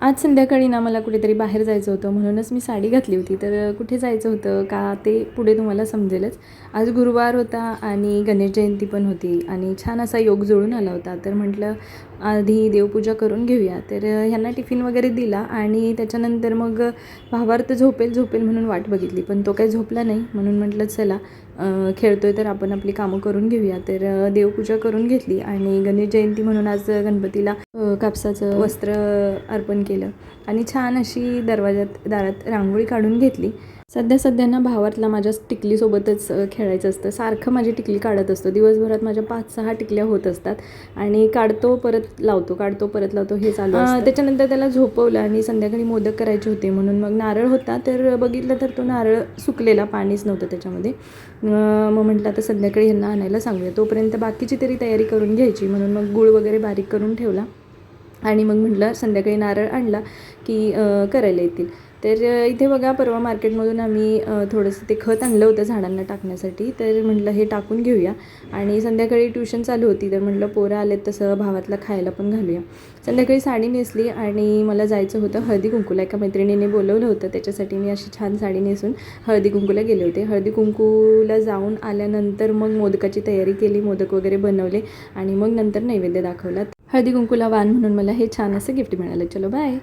आज संध्याकाळी ना मला कुठेतरी बाहेर जायचं होतं, म्हणूनच मी साडी घातली होती. तर कुठे जायचं होतं का ते पुढे तुम्हाला समजेलच. आज गुरुवार होता आणि गणेश जयंती पण होती आणि छान असा योग जुळून आला होता. तर म्हटलं आधी देवपूजा करून घेऊया. तर ह्यांना टिफिन वगैरे दिला आणि त्याच्यानंतर मग भावार्थ झोपेल म्हणून वाट बघितली, पण तो काही झोपला नाही. म्हणून म्हटलं चला खेळतोय तर आपण आपली कामं करून घेऊया. तर देवपूजा करून घेतली आणि गणेश जयंती म्हणून आज गणपतीला कापसाचं वस्त्र अर्पण केलं आणि छान अशी दारात रांगोळी काढून घेतली. सध्या ना भावातला माझ्या टिकलीसोबतच खेळायचं असतं. सारखं माझी टिकली काढत असतो. दिवसभरात माझ्या 5-6 टिकल्या होत असतात आणि काढतो परत लावतो हे चालू असतं. त्याच्यानंतर त्याला झोपवलं आणि संध्याकाळी मोदक करायचे होते, म्हणून मग नारळ होता. तर बघितलं तर तो नारळ सुकलेला, पाणीच नव्हतं त्याच्यामध्ये. मग म्हटलं आता संध्याकाळी ह्यांना आणायला सांगूया, तोपर्यंत बाकीची तरी तयारी करून घ्यायची. म्हणून मग गूळ वगैरे बारीक करून ठेवला आणि मग म्हटलं संध्याकाळी नारळ आणला की करायला येतील. तर इथे बघा, परवा मार्केटमधून आम्ही थोडंसं ते खत आणलं होतं झाडांना टाकण्यासाठी. तर म्हटलं हे टाकून घेऊया आणि संध्याकाळी ट्युशन चालू होती. तर म्हटलं पोरं आलेत तसं भावातला खायला पण घालूया. संध्याकाळी साडी नेसली आणि मला जायचं होतं हळदी कुंकूला. एका मैत्रिणीने बोलवलं होतं, त्याच्यासाठी मी अशी छान साडी नेसून हळदी कुंकूला गेले होते. हळदी कुंकूला जाऊन आल्यानंतर मग मोदकाची तयारी केली, मोदक वगैरे बनवले आणि मग नंतर नैवेद्य दाखवला. हळदी कुंकूला वाण म्हणून मला हे छान असं गिफ्ट मिळालं. चलो बाय.